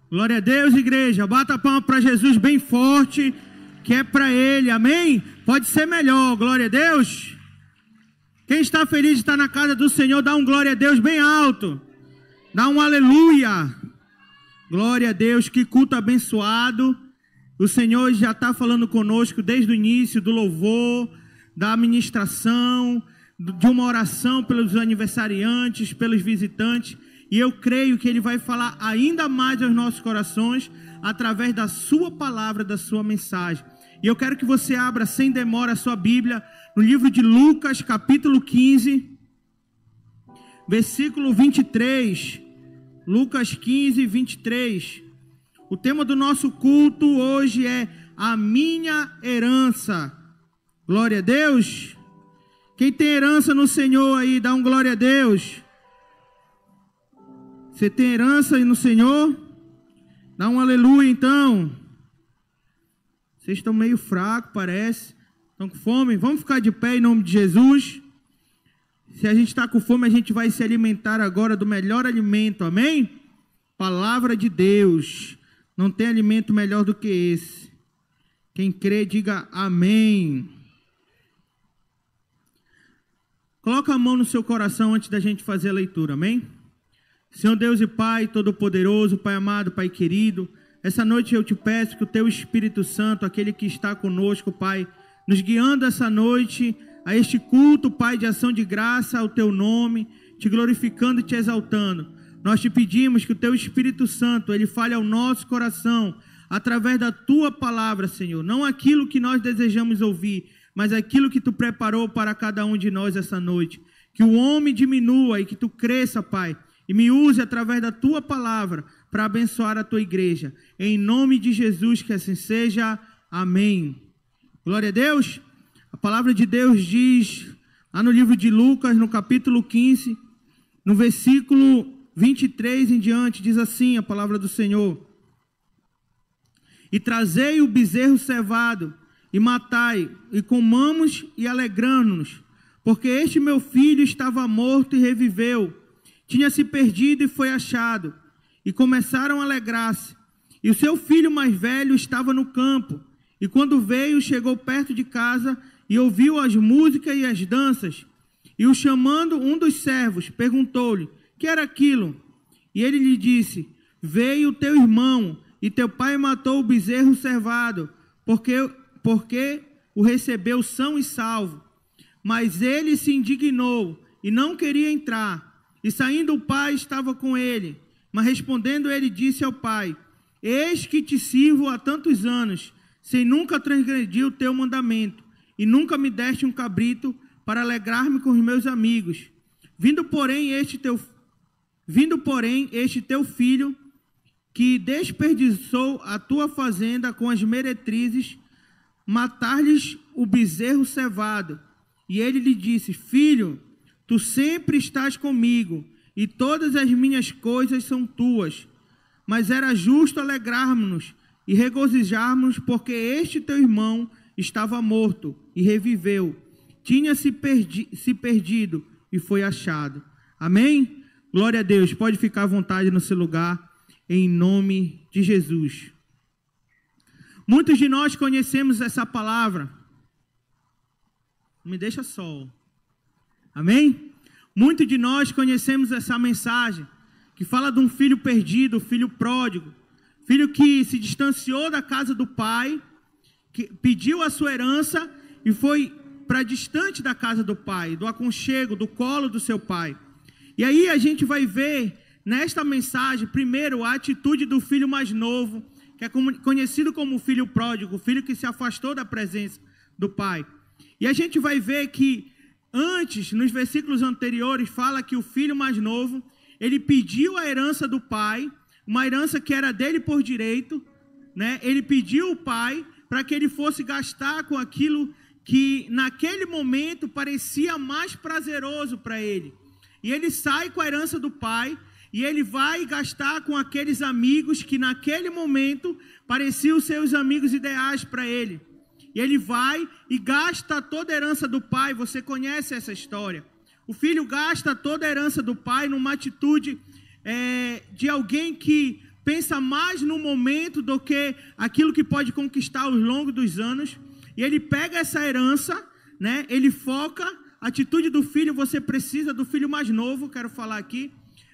Glória a Deus, igreja. Bata a palma para Jesus bem forte, que é para Ele, amém? Pode ser melhor, glória a Deus. Quem está feliz de estar na casa do Senhor, dá um glória a Deus bem alto. Dá um aleluia. Glória a Deus, que culto abençoado. O Senhor já está falando conosco desde o início do louvor, da ministração, de uma oração pelos aniversariantes, pelos visitantes. E eu creio que Ele vai falar ainda mais aos nossos corações através da sua palavra, da sua mensagem. E eu quero que você abra sem demora a sua Bíblia no livro de Lucas, capítulo 15, versículo 23. Lucas 15, 23. O tema do nosso culto hoje é a minha herança. Glória a Deus. Quem tem herança no Senhor aí, dá um glória a Deus. Você tem herança aí no Senhor? Dá um aleluia então. Vocês estão meio fracos, parece. Estão com fome? Vamos ficar de pé em nome de Jesus. Se a gente está com fome, a gente vai se alimentar agora do melhor alimento, amém? Palavra de Deus. Não tem alimento melhor do que esse. Quem crê, diga amém. Coloca a mão no seu coração antes da gente fazer a leitura, amém? Senhor Deus e Pai Todo-Poderoso, Pai amado, Pai querido, essa noite eu te peço que o Teu Espírito Santo, aquele que está conosco, Pai, nos guiando essa noite a este culto, Pai, de ação de graça ao Teu nome, te glorificando e te exaltando. Nós te pedimos que o Teu Espírito Santo, Ele fale ao nosso coração, através da Tua palavra, Senhor. Não aquilo que nós desejamos ouvir, mas aquilo que Tu preparou para cada um de nós essa noite. Que o homem diminua e que Tu cresça, Pai, e me use através da Tua palavra para abençoar a Tua igreja. Em nome de Jesus, que assim seja. Amém. Glória a Deus. A palavra de Deus diz, lá no livro de Lucas, no capítulo 15, no versículo 23 em diante, diz assim a palavra do Senhor: E trazei o bezerro cevado, e matai, e comamos e alegramo-nos, porque este meu filho estava morto e reviveu, tinha se perdido e foi achado. E começaram a alegrar-se. E o seu filho mais velho estava no campo, e quando veio, chegou perto de casa, e ouviu as músicas e as danças. E o chamando um dos servos, perguntou-lhe: que era aquilo? E ele lhe disse: veio teu irmão, e teu pai matou o bezerro cevado, porque o recebeu são e salvo. Mas ele se indignou, e não queria entrar. E saindo o pai estava com ele. Mas respondendo ele, disse ao pai: eis que te sirvo há tantos anos, sem nunca transgredir o teu mandamento, e nunca me deste um cabrito para alegrar-me com os meus amigos. Vindo, porém, este teu filho, que desperdiçou a tua fazenda com as meretrizes, matar-lhes o bezerro cevado. E ele lhe disse: filho, tu sempre estás comigo, e todas as minhas coisas são tuas. Mas era justo alegrarmos-nos e regozijarmos, porque este teu irmão estava morto e reviveu, tinha se perdido e foi achado. Amém? Glória a Deus. Pode ficar à vontade no seu lugar, em nome de Jesus. Muitos de nós conhecemos essa palavra. Me deixa só. Amém? Muitos de nós conhecemos essa mensagem, que fala de um filho perdido, filho pródigo, filho que se distanciou da casa do pai, que pediu a sua herança e foi para distante da casa do pai, do aconchego, do colo do seu pai. E aí a gente vai ver nesta mensagem, primeiro, a atitude do filho mais novo, que é conhecido como o filho pródigo, o filho que se afastou da presença do pai. E a gente vai ver que antes, nos versículos anteriores, fala que o filho mais novo, ele pediu a herança do pai, uma herança que era dele por direito, né? Ele pediu o pai para que ele fosse gastar com aquilo que naquele momento parecia mais prazeroso para ele. E ele sai com a herança do pai e ele vai gastar com aqueles amigos que naquele momento pareciam seus amigos ideais para ele. E ele vai e gasta toda a herança do pai. Você conhece essa história. O filho gasta toda a herança do pai numa atitude de alguém que pensa mais no momento do que aquilo que pode conquistar ao longo dos anos. E ele pega essa herança, né? Ele foca a atitude do filho. Você precisa, do filho mais novo, quero falar aqui,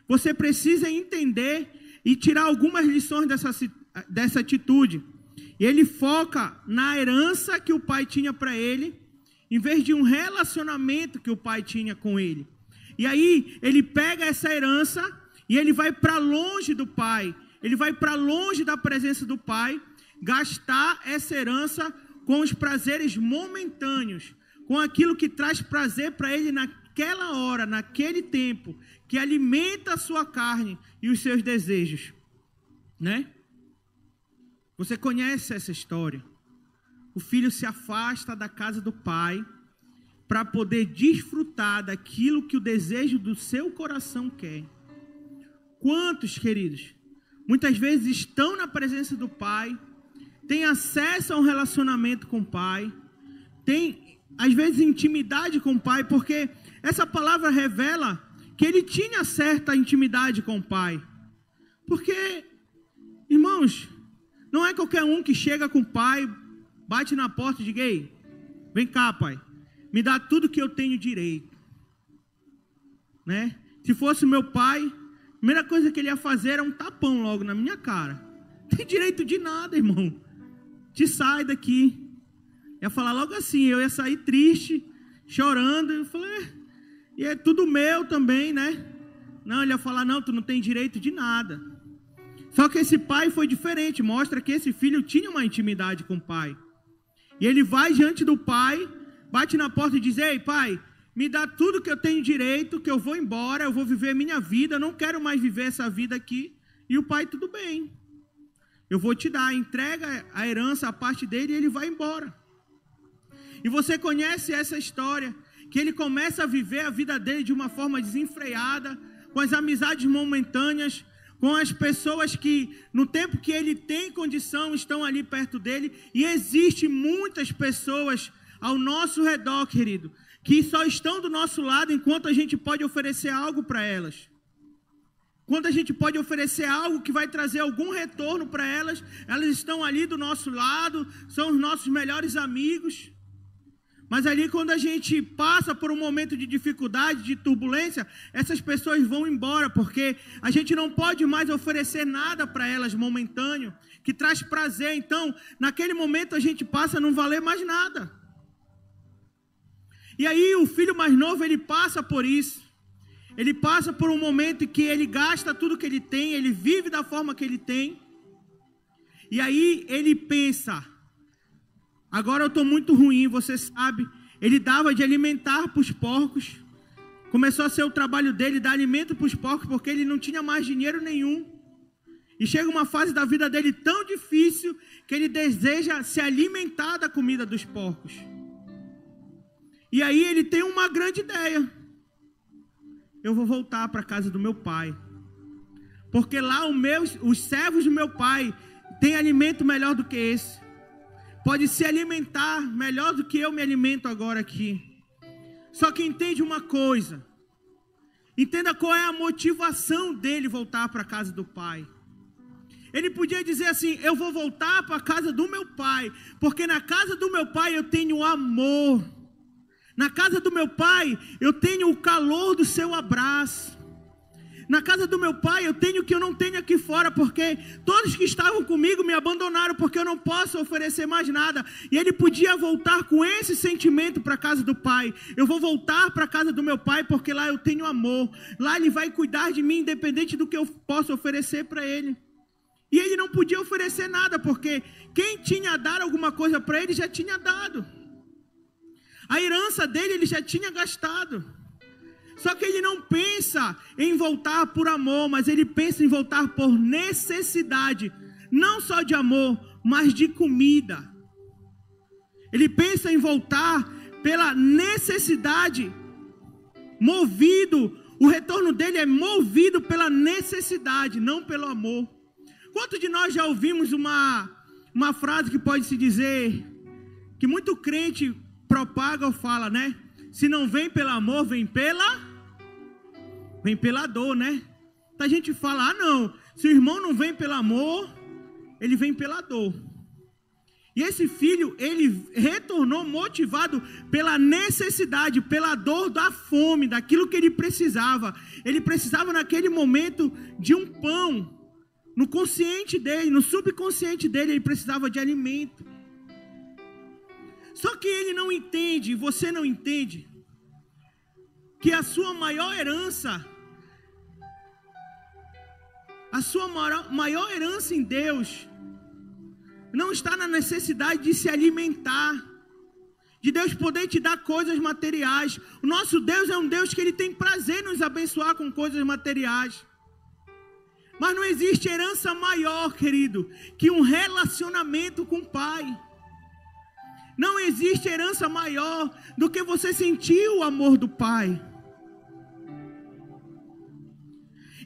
você precisa entender e tirar algumas lições dessa atitude. E ele foca na herança que o pai tinha para ele, em vez de um relacionamento que o pai tinha com ele. E aí ele pega essa herança e ele vai para longe do pai. Ele vai para longe da presença do pai, gastar essa herança com os prazeres momentâneos, com aquilo que traz prazer para ele naquela hora, naquele tempo, que alimenta a sua carne e os seus desejos, né? Você conhece essa história? O filho se afasta da casa do pai para poder desfrutar daquilo que o desejo do seu coração quer. Quantos, queridos, muitas vezes estão na presença do pai, têm acesso a um relacionamento com o pai, têm, às vezes, intimidade com o pai, porque essa palavra revela que ele tinha certa intimidade com o pai. Porque, irmãos, não é qualquer um que chega com o pai, bate na porta e diz: ei, vem cá, pai, me dá tudo que eu tenho direito, né? Se fosse meu pai, a primeira coisa que ele ia fazer era um tapão logo na minha cara. Não tem direito de nada, irmão. Te sai daqui. Ia falar logo assim, eu ia sair triste, chorando. Eu falei, e é tudo meu também, né? Não, ele ia falar, não, tu não tem direito de nada. Só que esse pai foi diferente, mostra que esse filho tinha uma intimidade com o pai. E ele vai diante do pai, bate na porta e diz: ei, pai, me dá tudo que eu tenho direito, que eu vou embora, eu vou viver minha vida, eu não quero mais viver essa vida aqui. E o pai, tudo bem, eu vou te dar, entrega a herança, a parte dele, e ele vai embora. E você conhece essa história, que ele começa a viver a vida dele de uma forma desenfreada, com as amizades momentâneas, com as pessoas que, no tempo que ele tem condição, estão ali perto dele. E existe muitas pessoas ao nosso redor, querido, que só estão do nosso lado enquanto a gente pode oferecer algo para elas. Quando a gente pode oferecer algo que vai trazer algum retorno para elas, elas estão ali do nosso lado, são os nossos melhores amigos. Mas ali, quando a gente passa por um momento de dificuldade, de turbulência, essas pessoas vão embora, porque a gente não pode mais oferecer nada para elas momentâneo, que traz prazer. Então, naquele momento a gente passa a não valer mais nada. E aí o filho mais novo, ele passa por isso. Ele passa por um momento em que ele gasta tudo que ele tem, ele vive da forma que ele tem. E aí ele pensa: agora eu estou muito ruim, você sabe. Ele dava de alimentar para os porcos. Começou a ser o trabalho dele, dar alimento para os porcos, porque ele não tinha mais dinheiro nenhum. E chega uma fase da vida dele tão difícil, que ele deseja se alimentar da comida dos porcos. E aí ele tem uma grande ideia: eu vou voltar para a casa do meu pai, porque lá os servos do meu pai têm alimento melhor do que esse. Pode se alimentar melhor do que eu me alimento agora aqui. Só que entende uma coisa. Entenda qual é a motivação dele voltar para a casa do pai. Ele podia dizer assim: eu vou voltar para a casa do meu pai, porque na casa do meu pai eu tenho amor. Na casa do meu pai eu tenho o calor do seu abraço. Na casa do meu pai eu tenho o que eu não tenho aqui fora, porque todos que estavam comigo me abandonaram, porque eu não posso oferecer mais nada. E ele podia voltar com esse sentimento para a casa do pai: eu vou voltar para a casa do meu pai, porque lá eu tenho amor. Lá ele vai cuidar de mim, independente do que eu possa oferecer para ele. E ele não podia oferecer nada, porque quem tinha a dar alguma coisa para ele já tinha dado. A herança dele ele já tinha gastado. Só que ele não pensa em voltar por amor, mas ele pensa em voltar por necessidade. Não só de amor, mas de comida. Ele pensa em voltar pela necessidade. Movido, o retorno dele é movido pela necessidade, não pelo amor. Quantos de nós já ouvimos uma frase que pode se dizer, que muito crente propaga ou fala, né? Se não vem pelo amor, vem pela dor, né? A gente fala: ah não, Se o irmão não vem pelo amor, ele vem pela dor. E esse filho, ele retornou motivado pela necessidade, pela dor da fome, daquilo que ele precisava. Ele precisava naquele momento de um pão. No consciente dele, no subconsciente dele, ele precisava de alimento. Só que ele não entende, você não entende, que a sua maior herança em Deus não está na necessidade de se alimentar, de Deus poder te dar coisas materiais. O nosso Deus é um Deus que Ele tem prazer em nos abençoar com coisas materiais. Mas não existe herança maior, querido, que um relacionamento com o Pai. Não existe herança maior do que você sentir o amor do Pai.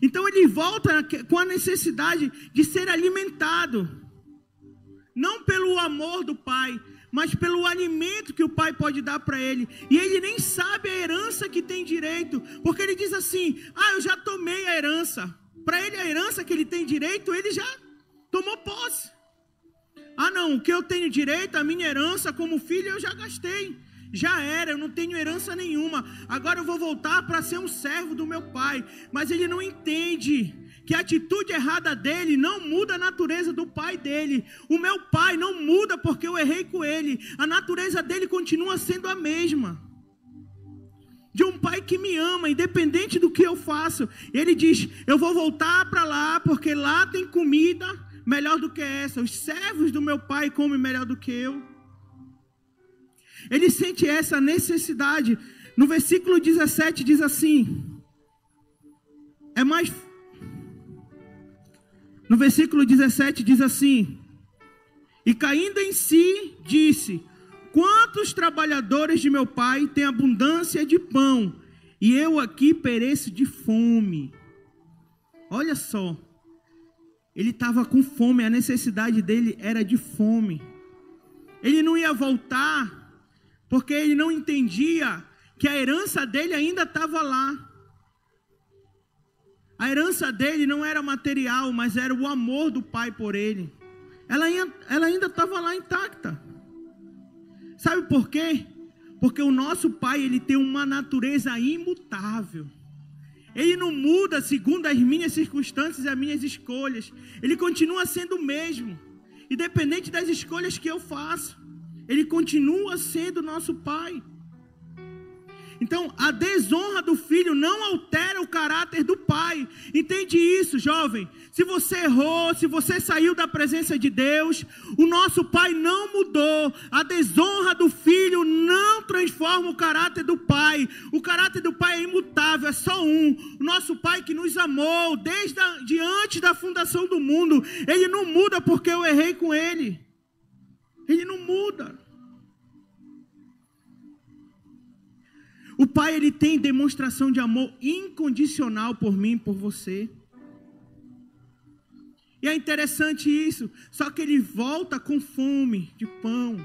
Então ele volta com a necessidade de ser alimentado. Não pelo amor do Pai, mas pelo alimento que o Pai pode dar para ele. E ele nem sabe a herança que tem direito, porque ele diz assim: eu já tomei a herança. Para ele, a herança que ele tem direito, ele já tomou posse. Não, o que eu tenho direito, a minha herança como filho, eu já gastei. Já era, eu não tenho herança nenhuma. Agora eu vou voltar para ser um servo do meu pai. Mas ele não entende que a atitude errada dele não muda a natureza do pai dele. O meu pai não muda porque eu errei com ele. A natureza dele continua sendo a mesma. De um pai que me ama, independente do que eu faço. Ele diz: eu vou voltar para lá, porque lá tem comida melhor do que essa. Os servos do meu pai comem melhor do que eu. Ele sente essa necessidade. No versículo 17 diz assim: no versículo 17 diz assim: e caindo em si, disse: quantos trabalhadores de meu pai têm abundância de pão, e eu aqui pereço de fome. Olha só, ele estava com fome, a necessidade dele era de fome. Ele não ia voltar, porque ele não entendia que a herança dele ainda estava lá. A herança dele não era material, mas era o amor do pai por ele. Ela ainda estava lá intacta. Sabe por quê? Porque o nosso pai, ele tem uma natureza imutável. Ele não muda segundo as minhas circunstâncias e as minhas escolhas. Ele continua sendo o mesmo, independente das escolhas que eu faço. Ele continua sendo nosso pai. Então, a desonra do filho não altera o caráter do pai. Entende isso, jovem? Se você errou, se você saiu da presença de Deus, o nosso pai não mudou. A desonra do filho não transforma o caráter do pai. O caráter do pai é imutável, é só um. O nosso pai que nos amou desde antes da fundação do mundo. Ele não muda porque eu errei com ele. Ele não muda. O pai, ele tem demonstração de amor incondicional por mim e por você. E é interessante isso. Só que ele volta com fome de pão.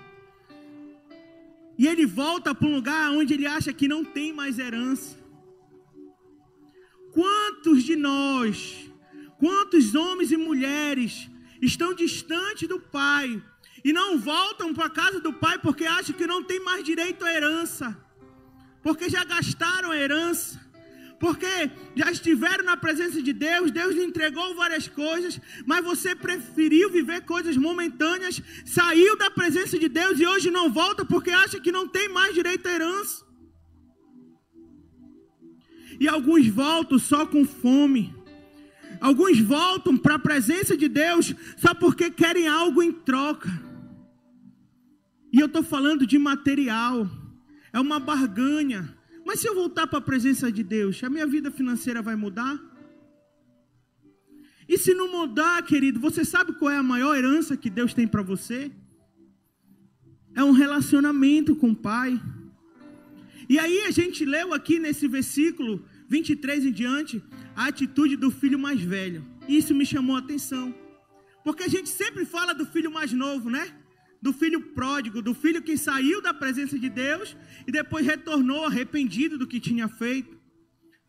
E ele volta para um lugar onde ele acha que não tem mais herança. Quantos de nós, quantos homens e mulheres estão distantes do pai e não voltam para a casa do pai porque acham que não tem mais direito à herança? Porque já gastaram a herança, porque já estiveram na presença de Deus, Deus lhe entregou várias coisas, mas você preferiu viver coisas momentâneas, saiu da presença de Deus e hoje não volta porque acha que não tem mais direito à herança. E alguns voltam só com fome, alguns voltam para a presença de Deus só porque querem algo em troca. E eu estou falando de material. É uma barganha. Mas se eu voltar para a presença de Deus, a minha vida financeira vai mudar? E se não mudar, querido, você sabe qual é a maior herança que Deus tem para você? É um relacionamento com o Pai. E aí a gente leu aqui nesse versículo 23 em diante, a atitude do filho mais velho. E isso me chamou a atenção. Porque a gente sempre fala do filho mais novo, né? Do filho pródigo, do filho que saiu da presença de Deus e depois retornou arrependido do que tinha feito,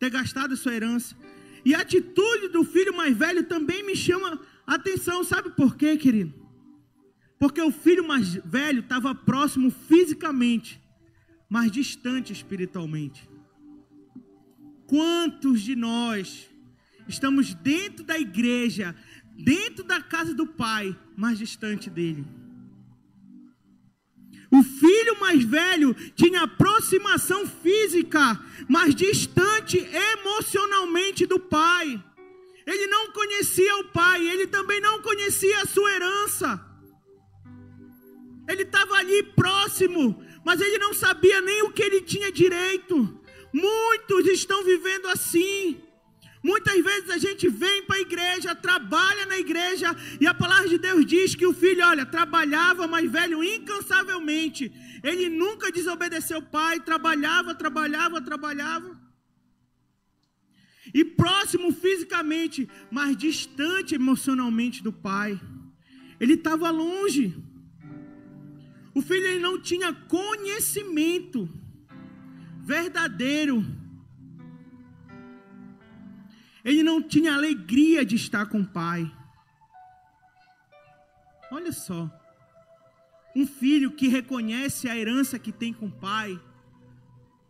ter gastado sua herança. E a atitude do filho mais velho também me chama a atenção. Sabe por quê, querido? Porque o filho mais velho estava próximo fisicamente, mas distante espiritualmente. Quantos de nós estamos dentro da igreja, dentro da casa do Pai, mas distante dele? O filho mais velho tinha aproximação física, mas distante emocionalmente do pai. Ele não conhecia o pai, ele também não conhecia a sua herança. Ele estava ali próximo, mas ele não sabia nem o que ele tinha direito. Muitos estão vivendo assim. Muitas vezes a gente vem para a igreja, trabalha na igreja, e a palavra de Deus diz que o filho, olha, trabalhava, mas velho, incansavelmente. Ele nunca desobedeceu o pai, trabalhava. E próximo fisicamente, mas distante emocionalmente do pai. Ele estava longe. O filho ele não tinha conhecimento verdadeiro. Ele não tinha alegria de estar com o pai. Olha só. Um filho que reconhece a herança que tem com o pai,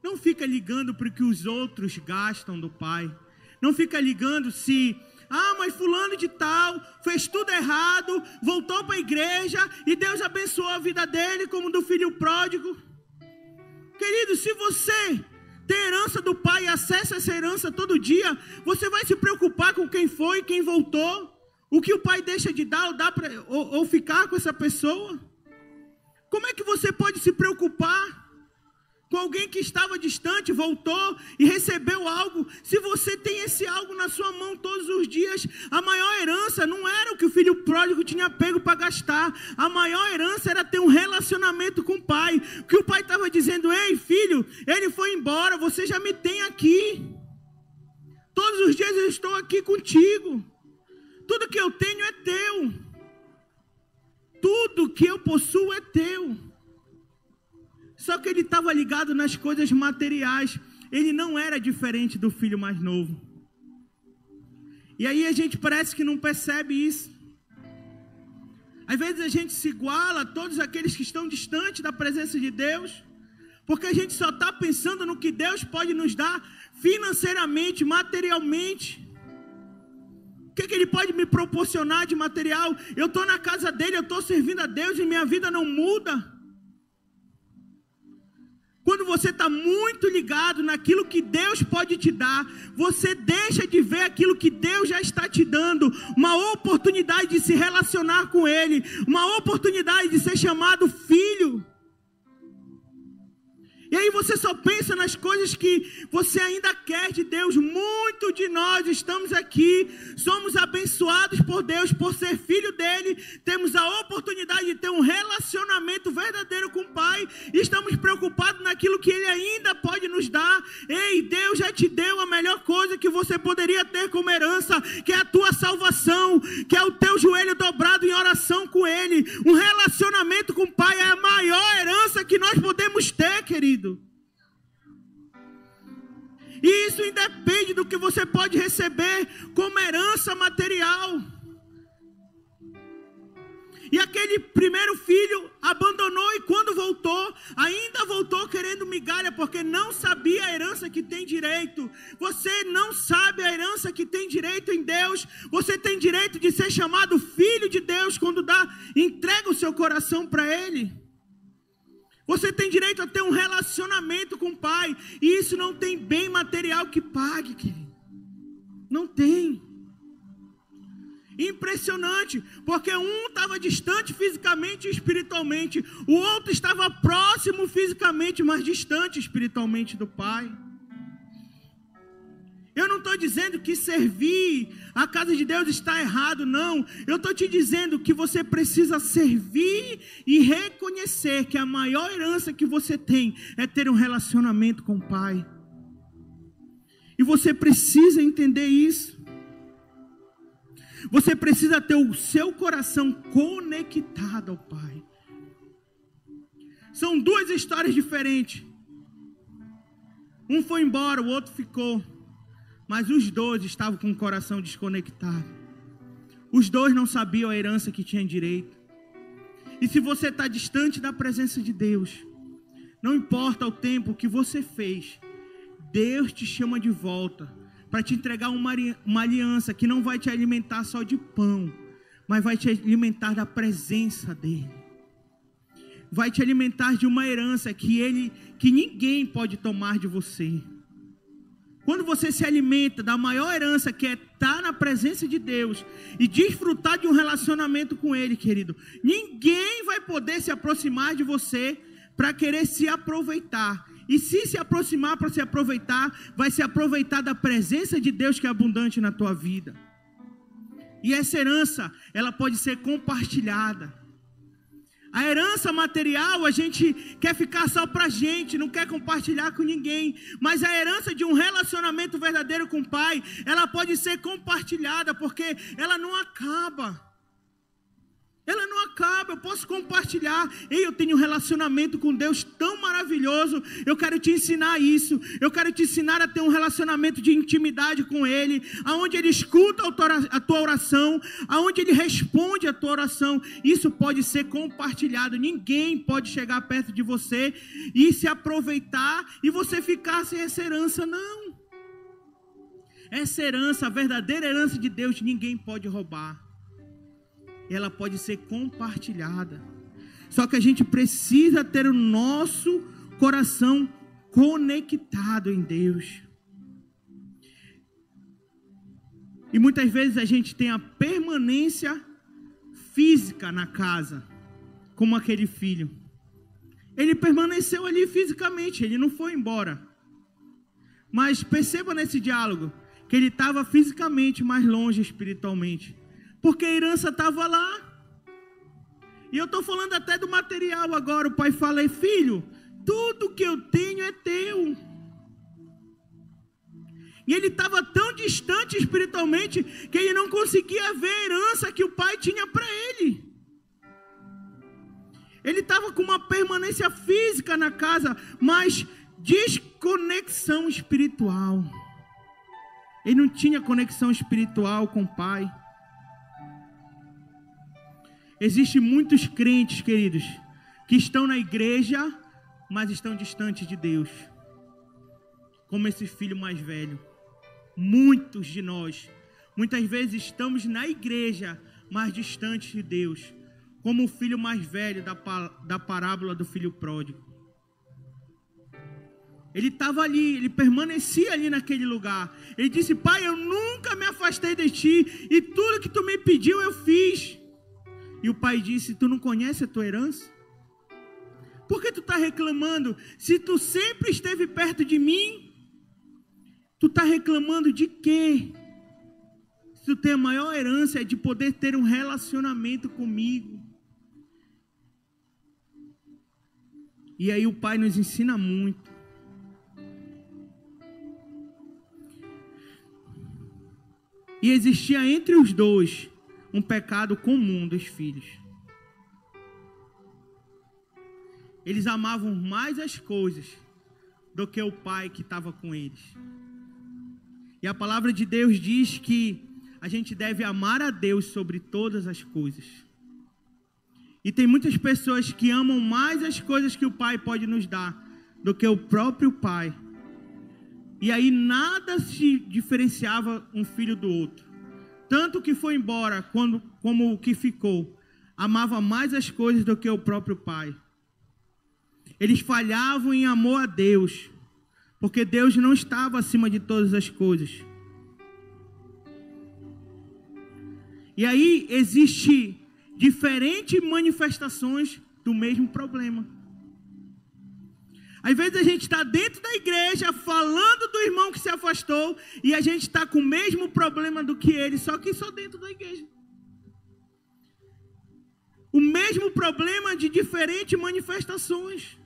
não fica ligando para o que os outros gastam do pai. Não fica ligando se, mas fulano de tal fez tudo errado, voltou para a igreja e Deus abençoou a vida dele como do filho pródigo. Querido, se você ter herança do pai e acessa essa herança todo dia, você vai se preocupar com quem foi, quem voltou, o que o pai deixa de dar ou ficar com essa pessoa? Como é que você pode se preocupar com alguém que estava distante, voltou e recebeu algo, se você tem esse algo na sua mão todos os dias? A maior herança não era o que o filho pródigo tinha pego para gastar, a maior herança era ter um relacionamento com o pai, que o pai estava dizendo, ei filho, ele foi embora, você já me tem aqui, todos os dias eu estou aqui contigo, tudo que eu tenho é teu, tudo que eu possuo é teu. Só que ele estava ligado nas coisas materiais. Ele não era diferente do filho mais novo. E aí a gente parece que não percebe isso. Às vezes a gente se iguala a todos aqueles que estão distantes da presença de Deus, porque a gente só está pensando no que Deus pode nos dar financeiramente, materialmente. O que Ele pode me proporcionar de material? Eu estou na casa dele, eu estou servindo a Deus e minha vida não muda. Quando você está muito ligado naquilo que Deus pode te dar, você deixa de ver aquilo que Deus já está te dando, uma oportunidade de se relacionar com Ele, uma oportunidade de ser chamado filho. E aí você só pensa nas coisas que você ainda quer de Deus. Muito de nós estamos aqui, somos abençoados por Deus, por ser filho dele, temos a oportunidade de ter um relacionamento verdadeiro com o Pai, e estamos preocupados naquilo que Ele ainda pode nos dar. Ei, Deus já te deu a melhor coisa que você poderia ter como herança, que é a tua salvação, que é o teu joelho dobrado em oração com Ele. Um relacionamento com o Pai é a maior herança que nós podemos ter, querido. E isso independe do que você pode receber como herança material. E aquele primeiro filho abandonou, e quando voltou, ainda voltou querendo migalha, porque não sabia a herança que tem direito. Você não sabe a herança que tem direito em Deus. Você tem direito de ser chamado filho de Deus quando entrega o seu coração para Ele. Você tem direito a ter um relacionamento com o Pai. E isso não tem bem material que pague, querido. Não tem. Impressionante. Porque um estava distante fisicamente e espiritualmente. O outro estava próximo fisicamente, mas distante espiritualmente do Pai. Eu não estou dizendo que servir a casa de Deus está errado, não. Eu estou te dizendo que você precisa servir e reconhecer que a maior herança que você tem é ter um relacionamento com o Pai. E você precisa entender isso. Você precisa ter o seu coração conectado ao Pai. São duas histórias diferentes. Um foi embora, o outro ficou. Mas os dois estavam com o coração desconectado. Os dois não sabiam a herança que tinham direito. E se você está distante da presença de Deus, não importa o tempo que você fez, Deus te chama de volta para te entregar uma aliança que não vai te alimentar só de pão, mas vai te alimentar da presença dEle. Vai te alimentar de uma herança que ninguém pode tomar de você. Quando você se alimenta da maior herança, que é estar na presença de Deus e desfrutar de um relacionamento com Ele, querido, ninguém vai poder se aproximar de você para querer se aproveitar. E se aproximar para se aproveitar, vai se aproveitar da presença de Deus que é abundante na tua vida. E essa herança, ela pode ser compartilhada. A herança material, a gente quer ficar só pra gente, não quer compartilhar com ninguém. Mas a herança de um relacionamento verdadeiro com o Pai, ela pode ser compartilhada, porque ela não acaba. Ela não acaba, eu posso compartilhar. Ei, eu tenho um relacionamento com Deus tão maravilhoso. Eu quero te ensinar isso. Eu quero te ensinar a ter um relacionamento de intimidade com Ele, aonde Ele escuta a tua oração, aonde Ele responde a tua oração. Isso pode ser compartilhado. Ninguém pode chegar perto de você e se aproveitar e você ficar sem essa herança, não. Essa herança, a verdadeira herança de Deus, ninguém pode roubar. Ela pode ser compartilhada. Só que a gente precisa ter o nosso coração conectado em Deus. E muitas vezes a gente tem a permanência física na casa, como aquele filho. Ele permaneceu ali fisicamente, ele não foi embora. Mas perceba nesse diálogo que ele estava fisicamente mais longe espiritualmente. Porque a herança estava lá. E eu estou falando até do material agora. O pai fala: filho, tudo que eu tenho é teu. E ele estava tão distante espiritualmente que ele não conseguia ver a herança que o pai tinha para ele. Ele estava com uma permanência física na casa, mas desconexão espiritual. Ele não tinha conexão espiritual com o pai. Existem muitos crentes, queridos, que estão na igreja, mas estão distantes de Deus. Como esse filho mais velho. Muitos de nós, muitas vezes estamos na igreja, mas distantes de Deus. Como o filho mais velho da parábola do filho pródigo. Ele estava ali, ele permanecia ali naquele lugar. Ele disse: pai, eu nunca me afastei de ti, e tudo que tu me pediu eu fiz. E o pai disse: tu não conhece a tua herança? Por que tu está reclamando? Se tu sempre esteve perto de mim, tu está reclamando de quê? Se tu tem a maior herança é de poder ter um relacionamento comigo. E aí o pai nos ensina muito. E existia entre os dois um pecado comum dos filhos. Eles amavam mais as coisas do que o pai que estava com eles. E a palavra de Deus diz que a gente deve amar a Deus sobre todas as coisas. E tem muitas pessoas que amam mais as coisas que o pai pode nos dar do que o próprio pai. E aí nada se diferenciava um filho do outro. Tanto que foi embora, como o que ficou, amava mais as coisas do que o próprio pai. Eles falhavam em amor a Deus, porque Deus não estava acima de todas as coisas. E aí existe diferentes manifestações do mesmo problema. Às vezes a gente está dentro da igreja falando do irmão que se afastou e a gente está com o mesmo problema do que ele, só que só dentro da igreja. O mesmo problema de diferentes manifestações.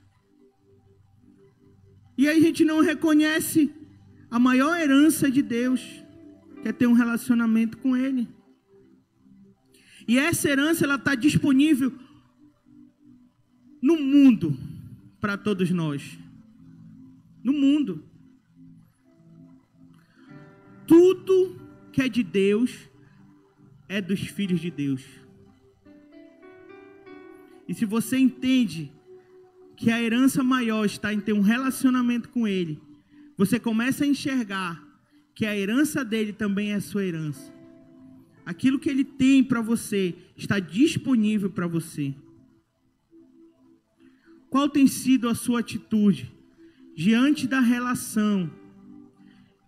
E aí a gente não reconhece a maior herança de Deus, que é ter um relacionamento com Ele. E essa herança, ela está disponível no mundo para todos nós. No mundo. tudo que é de Deus é dos filhos de Deus. E se você entende que a herança maior está em ter um relacionamento com Ele, você começa a enxergar que a herança dele também é a sua herança. Aquilo que Ele tem para você está disponível para você. Qual tem sido a sua atitude diante da relação,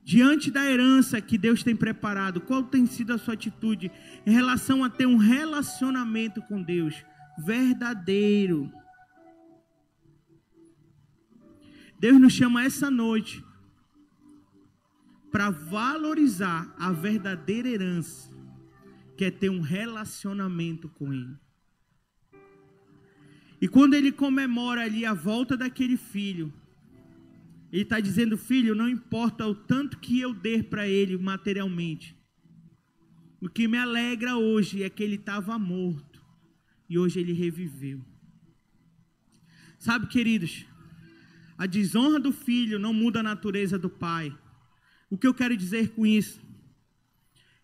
diante da herança que Deus tem preparado? Qual tem sido a sua atitude em relação a ter um relacionamento com Deus verdadeiro? Deus nos chama essa noite para valorizar a verdadeira herança, que é ter um relacionamento com Ele. E quando Ele comemora ali a volta daquele filho, Ele está dizendo: filho, não importa o tanto que eu der para ele materialmente, o que me alegra hoje é que ele estava morto e hoje ele reviveu. Sabe, queridos, a desonra do filho não muda a natureza do pai. O que eu quero dizer com isso?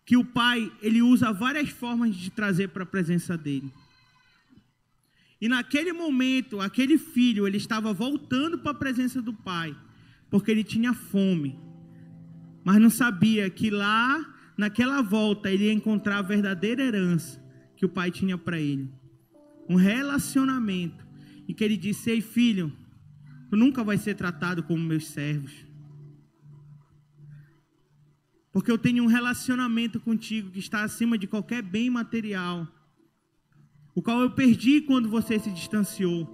Que o pai, ele usa várias formas de trazer para a presença dele. E naquele momento, aquele filho, ele estava voltando para a presença do pai, porque ele tinha fome. Mas não sabia que lá, naquela volta, ele ia encontrar a verdadeira herança que o pai tinha para ele. Um relacionamento. E que ele disse: ei, filho, tu nunca vai ser tratado como meus servos. Porque eu tenho um relacionamento contigo que está acima de qualquer bem material, o qual eu perdi quando você se distanciou.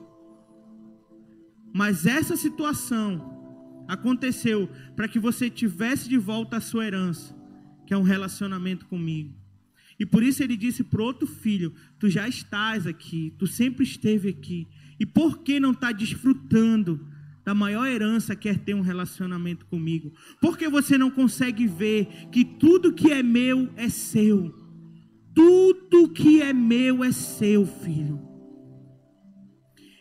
Mas essa situação aconteceu para que você tivesse de volta a sua herança, que é um relacionamento comigo. E por isso ele disse para o outro filho: tu já estás aqui, tu sempre esteve aqui. E por que não está desfrutando da maior herança, que é ter um relacionamento comigo? Porque você não consegue ver que tudo que é meu é seu. Tudo que é meu é seu, filho.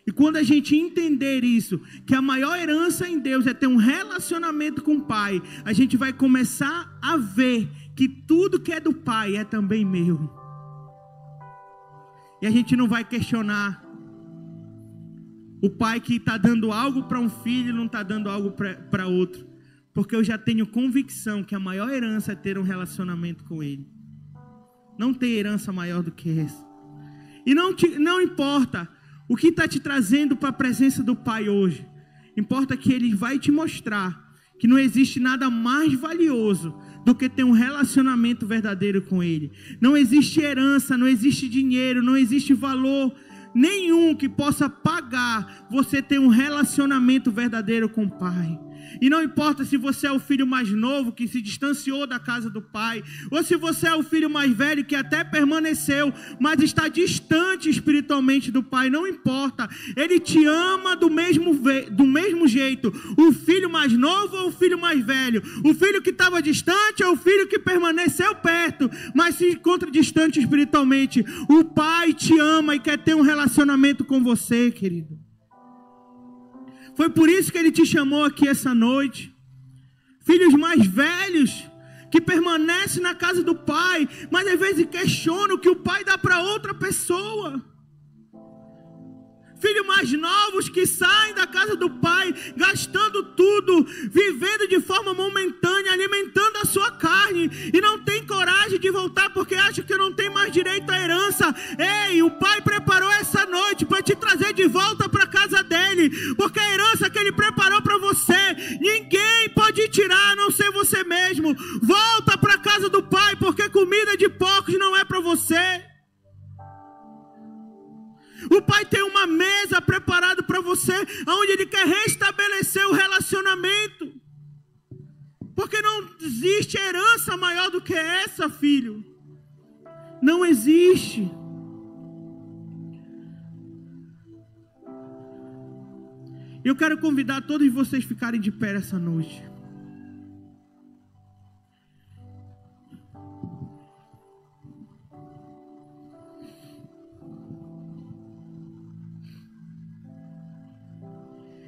E quando a gente entender isso, que a maior herança em Deus é ter um relacionamento com o Pai, a gente vai começar a ver que tudo que é do Pai é também meu. E a gente não vai questionar o pai que está dando algo para um filho e não está dando algo para outro. Porque eu já tenho convicção que a maior herança é ter um relacionamento com Ele. Não tem herança maior do que essa. E não importa o que está te trazendo para a presença do Pai hoje. Importa que Ele vai te mostrar que não existe nada mais valioso do que ter um relacionamento verdadeiro com Ele. Não existe herança, não existe dinheiro, não existe valor nenhum que possa pagar você ter um relacionamento verdadeiro com o Pai. E não importa se você é o filho mais novo que se distanciou da casa do pai, ou se você é o filho mais velho que até permaneceu, mas está distante espiritualmente do pai. Não importa, Ele te ama do mesmo jeito. O filho mais novo ou o filho mais velho, o filho que estava distante ou o filho que permaneceu perto, mas se encontra distante espiritualmente. O pai te ama e quer ter um relacionamento com você, querido. Foi por isso que Ele te chamou aqui essa noite. Filhos mais velhos, que permanecem na casa do Pai, mas às vezes questionam o que o Pai dá para outra pessoa. Filhos mais novos que saem da casa do Pai, gastando tudo, vivendo de forma momentânea, alimentando a sua carne, e não tem coragem de voltar porque acha que não tem mais direito à herança. Ei, o Pai preparou essa noite para te trazer de volta para a casa dele, porque a herança que Ele preparou para você, ninguém pode tirar a não ser você mesmo. Volta para a casa do Pai, porque comida de porcos não é para você. O Pai tem uma mesa preparada para você, onde Ele quer restabelecer o relacionamento. Porque não existe herança maior do que essa, filho. Não existe. Eu quero convidar todos vocês a ficarem de pé essa noite.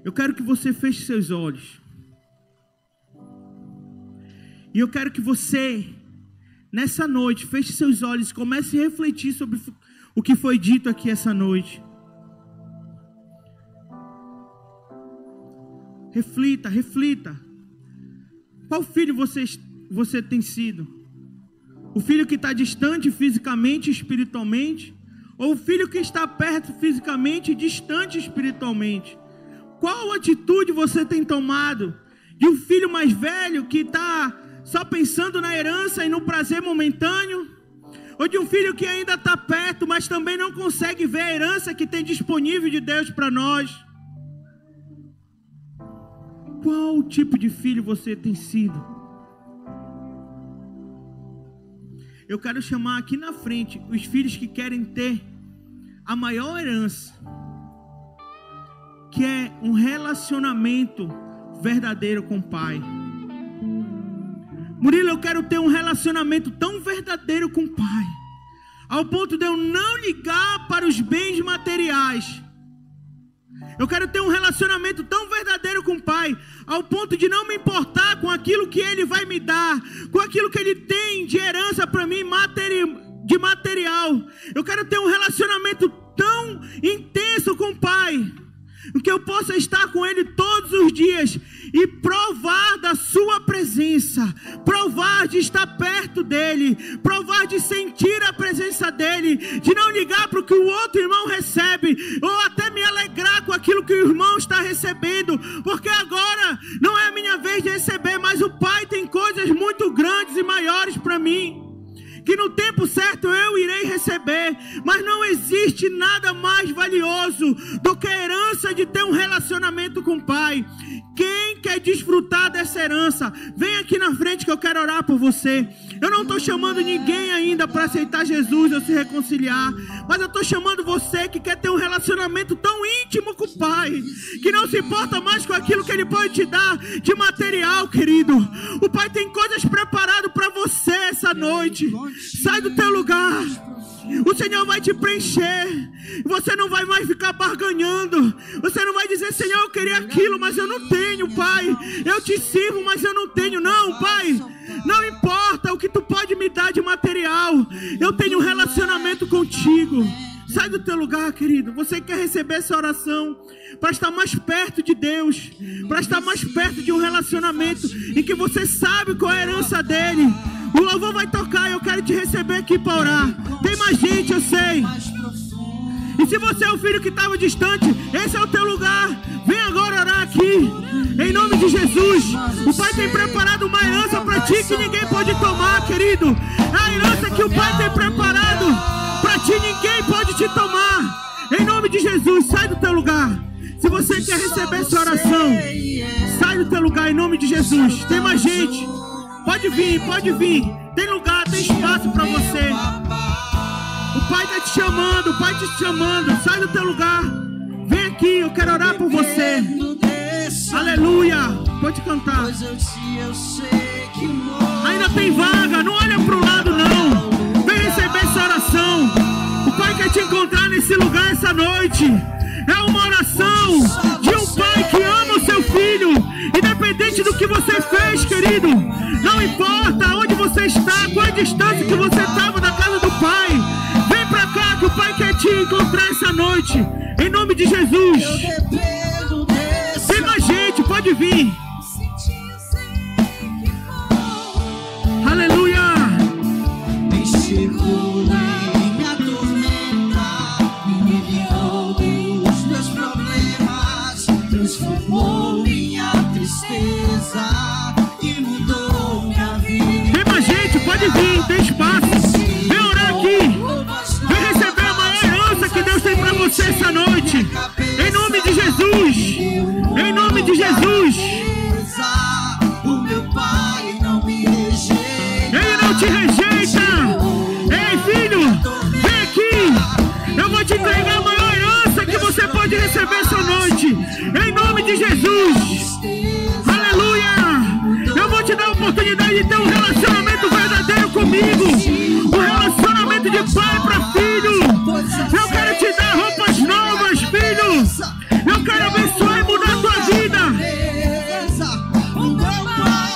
Eu quero que você feche seus olhos. E eu quero que você, nessa noite, feche seus olhos e comece a refletir sobre o que foi dito aqui essa noite. Reflita, reflita. Qual filho você tem sido? O filho que está distante fisicamente e espiritualmente? Ou o filho que está perto fisicamente e distante espiritualmente? Qual atitude você tem tomado? De um filho mais velho que está só pensando na herança e no prazer momentâneo? Ou de um filho que ainda está perto, mas também não consegue ver a herança que tem disponível de Deus para nós? Qual tipo de filho você tem sido? Eu quero chamar aqui na frente os filhos que querem ter a maior herança, que é um relacionamento verdadeiro com o Pai. Murilo, eu quero ter um relacionamento tão verdadeiro com o Pai, ao ponto de eu não ligar para os bens materiais. Eu quero ter um relacionamento tão verdadeiro com o Pai, ao ponto de não me importar com aquilo que Ele vai me dar, com aquilo que Ele tem de herança para mim, de material. Eu quero ter um relacionamento tão intenso com o Pai, que eu possa estar com Ele todos os dias e provar da sua presença, provar de estar perto dEle, provar de sentir a presença dEle, de não ligar para o que o outro irmão recebe, ou até me alegrar com aquilo que o irmão está recebendo, porque agora não é a minha vez de receber, mas o Pai tem coisas muito grandes e maiores para mim, que no tempo certo eu irei receber. Mas não existe nada mais valioso do que a herança de ter um relacionamento com o Pai. Quem quer desfrutar dessa herança, vem aqui na frente que eu quero orar por você. Eu não estou chamando ninguém ainda para aceitar Jesus ou se reconciliar, mas eu estou chamando você que quer ter um relacionamento tão íntimo com o Pai, que não se importa mais com aquilo que Ele pode te dar de material, querido. O Pai tem coisas preparadas para você essa noite. Sai do teu lugar. O Senhor vai te preencher. Você não vai mais ficar barganhando. Você não vai dizer: Senhor, eu queria aquilo, mas eu não tenho, Pai. Eu te sirvo, mas eu não tenho. Não, Pai, não importa o que tu pode me dar de material, eu tenho um relacionamento contigo. Sai do teu lugar, querido. Você quer receber essa oração para estar mais perto de Deus, para estar mais perto de um relacionamento em que você sabe qual é a herança dele. O louvor vai tocar e eu quero te receber aqui para orar. Tem mais gente, eu sei. E se você é o filho que estava distante, esse é o teu lugar. Vem agora orar aqui, em nome de Jesus. O Pai tem preparado uma herança para ti que ninguém pode tomar, querido. A herança que o Pai tem preparado para ti, ninguém pode te tomar. Em nome de Jesus, sai do teu lugar. Se você quer receber essa oração, sai do teu lugar em nome de Jesus. Tem mais gente. Pode vir, pode vir. Tem lugar, tem espaço para você. O Pai está te chamando, o Pai está te chamando. Sai do teu lugar. Vem aqui, eu quero orar por você. Aleluia. Pode cantar. Ainda tem vaga, não olha para o lado não. Vem receber essa oração. O Pai quer te encontrar nesse lugar essa noite. É uma oração de um pai que ama o seu filho, independente do que você fez, querido. Não importa onde você está, qual a distância que você estava da casa do Pai. Vem pra cá que o Pai quer te encontrar essa noite, em nome de Jesus. Tem mais gente, pode vir. Aleluia. Transformou minha tristeza e mudou minha vida. Tem mais gente, pode vir, tem espaço. Vem orar aqui. Vem receber a maior herança que Deus tem para você essa noite. Em nome de Jesus. Em nome de Jesus. O meu Pai não me rejeita. Ele não te rejeita. Ei, filho, vem aqui. Eu vou te entregar a maior herança que você pode receber essa noite. Em nome de Jesus. Aleluia. Eu vou te dar a oportunidade de ter um relacionamento verdadeiro comigo. Um relacionamento de pai para filho. Eu quero te dar roupas novas, filho. Eu quero abençoar e mudar a tua vida. O meu Pai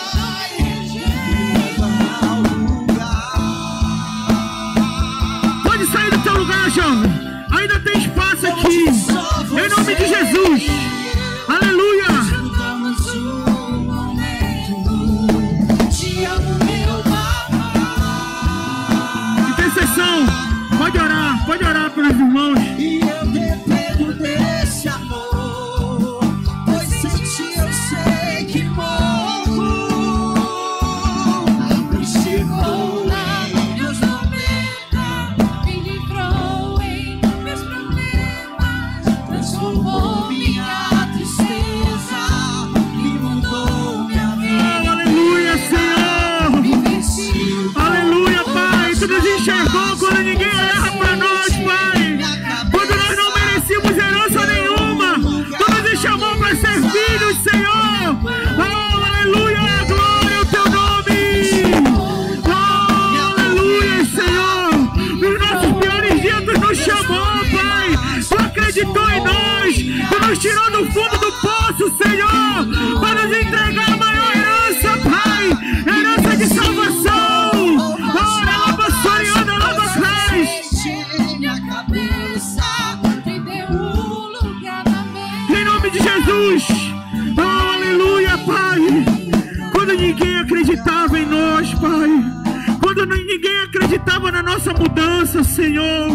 E eu dependo desse amor, pois sem ti eu sei que morro. Me chegou em meus momentos, me livrou em meus problemas, transformou minha tristeza, me mudou minha vida. Aleluia, Senhor. Me venceu. Aleluia, Pai. Tu nos enxergou quando ninguém olhava para nós, Pai. Quando nós não merecíamos herança nenhuma, Tu nos chamou para ser filhos, Senhor. Oh, aleluia, glória ao Teu nome. Oh, aleluia, Senhor. Nos nossos piores dias Tu nos chamou, Pai. Tu acreditou em nós. Tu nos tirou do fundo do poço, Senhor, para nos entregar a maior herança, Pai. Herança de salvação. Ora, lava sonhando, lava atrás. Minha cabeça me deu um lugar na mente. Em nome de Jesus. Oh, aleluia, Pai. Quando ninguém acreditava em nós, Pai. Quando ninguém acreditava na nossa mudança, Senhor.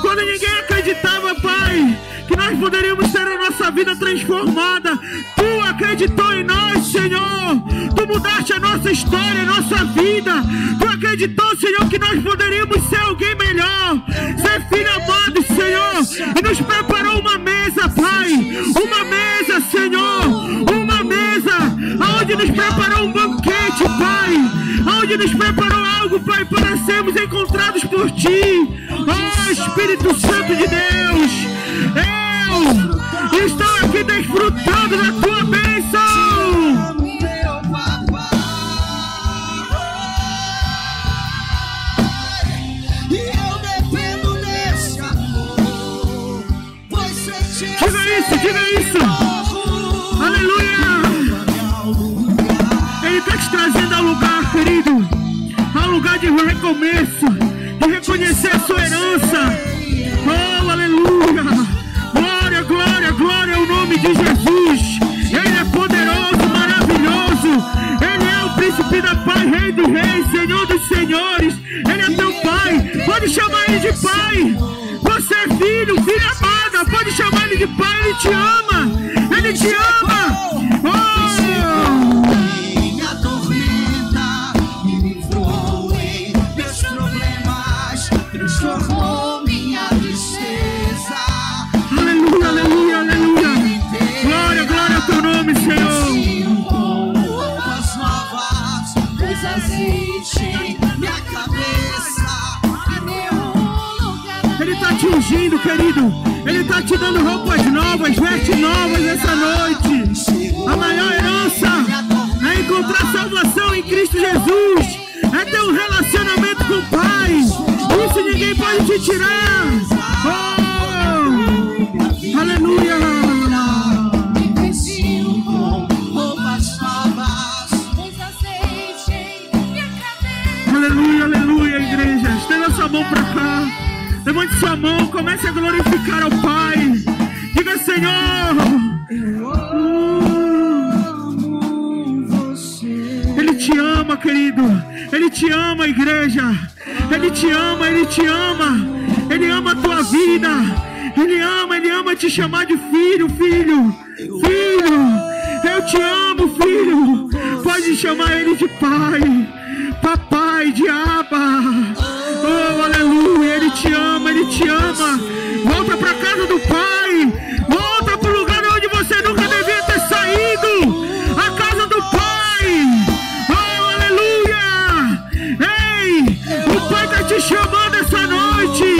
Quando ninguém acreditava, Pai, que nós poderíamos ter a nossa vida transformada, Tu acreditou em nós, Senhor. Tu mudaste a nossa história, a nossa vida. Tu acreditou, Senhor, que nós poderíamos ser alguém melhor, ser filho amado, Senhor, e nos preparou uma mesa, Pai. Uma mesa, Senhor. Uma mesa onde nos preparou um banquete, Pai. Onde nos preparou algo, Pai, para sermos encontrados por Ti. Oh, Espírito Santo de Deus, eu estou aqui desfrutando da Tua bênção. Meu papai, e eu dependo desse amor, pois sem ti eu Diga isso. Aleluia. Ele está te trazendo ao lugar, querido, ao lugar de recomeço, de reconhecer a sua herança. Oh, aleluia. Glória, glória, glória ao nome de Jesus. Ele é poderoso, maravilhoso. Ele é o príncipe da paz, rei dos reis, senhor dos senhores. Ele é teu pai. Pode chamar ele de pai. Você é filho, filha amada. Pode chamar ele de pai. Ele te ama. Ele te ama. Oh! minha tormenta me livrou em meus problemas, transformou minha tristeza. Aleluia, aleluia, aleluia. Glória, glória ao Teu nome, Senhor. Roupas novas, pus azeite minha cabeça, me deu um lugar. Ele está te ungindo, querido. Ele está te dando roupas novas, vestes novas essa noite. A maior herança é encontrar salvação em Cristo Jesus. É ter um relacionamento com o Pai. Isso ninguém pode te tirar. Oh! Aleluia. Me vestiu com roupas novas, pus azeite minha cabeça. Aleluia, aleluia, igreja. Estenda sua mão para cá. Levante sua mão, comece a glorificar ao Pai. Diga, Senhor, Ele te ama, querido. Ele te ama, igreja. Ele te ama, Ele te ama. Ele ama a tua vida. Ele ama te chamar de filho, filho. Filho, eu te amo, filho. Pode chamar Ele de pai. Papai, de Abba. Oh, aleluia. Ele te ama, Ele te ama. Volta para casa do Pai. Volta para o lugar onde você nunca devia ter saído. A casa do Pai. Oh, aleluia. Ei, o Pai está te chamando essa noite.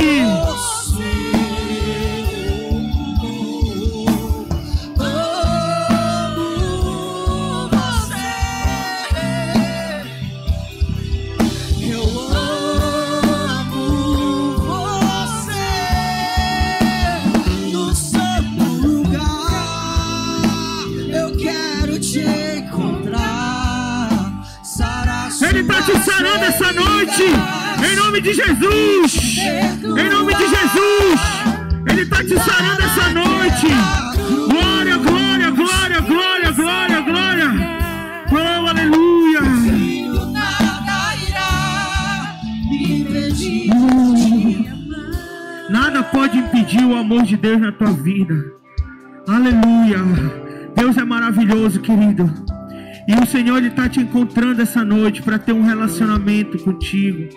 Ele está te sarando essa noite, em nome de Jesus. Em nome de Jesus, Ele está te sarando essa noite. Glória, glória, glória, glória, glória, glória. Oh, aleluia. Nada pode impedir o amor de Deus na tua vida. Aleluia. Deus é maravilhoso, querido. E o Senhor está te encontrando essa noite para ter um relacionamento contigo.